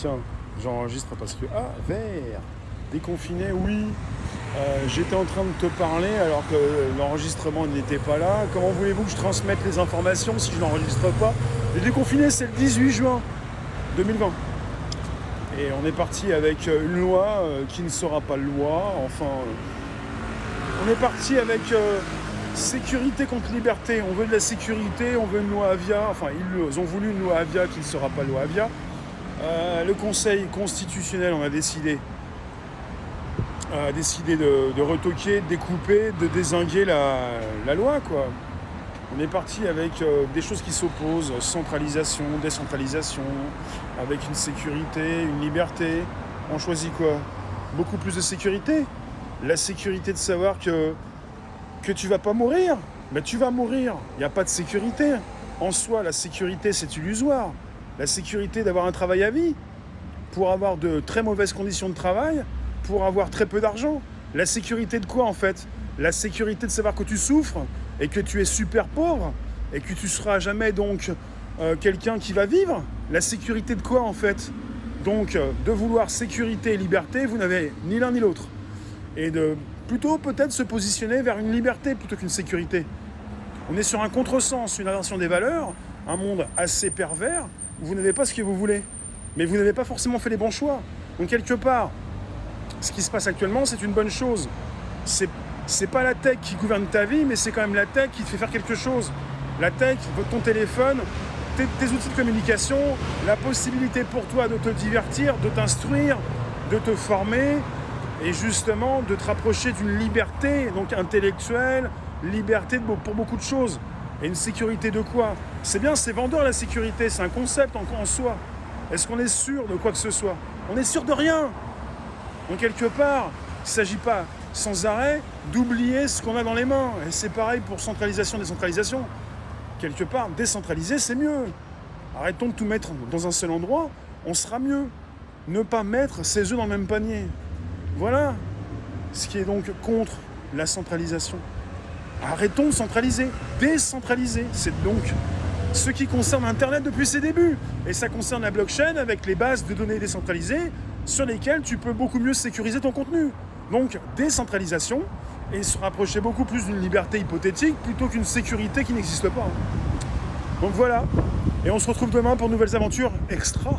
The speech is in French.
Tiens, j'enregistre parce que... Ah, vert. Déconfiné, oui. J'étais en train de te parler alors que l'enregistrement n'était pas là. Comment voulez-vous que je transmette les informations si je n'enregistre pas? Les déconfinés, c'est le 18 juin 2020. Et on est parti avec une loi qui ne sera pas loi. Enfin, on est parti avec sécurité contre liberté. On veut de la sécurité, on veut une loi Avia. Enfin, ils ont voulu une loi Avia qui ne sera pas loi Avia. Le Conseil constitutionnel en a décidé de retoquer, de découper, de dézinguer la loi, quoi. On est parti avec des choses qui s'opposent, centralisation, décentralisation, avec une sécurité, une liberté. On choisit quoi? Beaucoup plus de sécurité. La sécurité de savoir que tu vas pas mourir. Mais tu vas mourir. Il n'y a pas de sécurité. En soi, la sécurité, c'est illusoire. La sécurité d'avoir un travail à vie, pour avoir de très mauvaises conditions de travail, pour avoir très peu d'argent. La sécurité de quoi, en fait? La sécurité de savoir que tu souffres et que tu es super pauvre et que tu seras jamais donc quelqu'un qui va vivre. La sécurité de quoi, en fait? Donc, de vouloir sécurité et liberté, vous n'avez ni l'un ni l'autre. Et de plutôt peut-être se positionner vers une liberté plutôt qu'une sécurité. On est sur un contresens, une inversion des valeurs, un monde assez pervers où vous n'avez pas ce que vous voulez. Mais vous n'avez pas forcément fait les bons choix. Donc quelque part, ce qui se passe actuellement, c'est une bonne chose. C'est pas la tech qui gouverne ta vie, mais c'est quand même la tech qui te fait faire quelque chose. La tech, ton téléphone, tes outils de communication, la possibilité pour toi de te divertir, de t'instruire, de te former, et justement de te rapprocher d'une liberté donc intellectuelle, liberté pour beaucoup de choses. Et une sécurité de quoi? C'est bien, c'est vendeur la sécurité, c'est un concept en soi. Est-ce qu'on est sûr de quoi que ce soit? On est sûr de rien. Donc quelque part, il ne s'agit pas sans arrêt d'oublier ce qu'on a dans les mains. Et c'est pareil pour centralisation, décentralisation. Quelque part, décentraliser, c'est mieux. Arrêtons de tout mettre dans un seul endroit, on sera mieux. Ne pas mettre ses œufs dans le même panier. Voilà ce qui est donc contre la centralisation. Arrêtons de centraliser, décentraliser. C'est donc ce qui concerne Internet depuis ses débuts. Et ça concerne la blockchain avec les bases de données décentralisées sur lesquelles tu peux beaucoup mieux sécuriser ton contenu. Donc, décentralisation et se rapprocher beaucoup plus d'une liberté hypothétique plutôt qu'une sécurité qui n'existe pas. Donc voilà. Et on se retrouve demain pour de nouvelles aventures extra.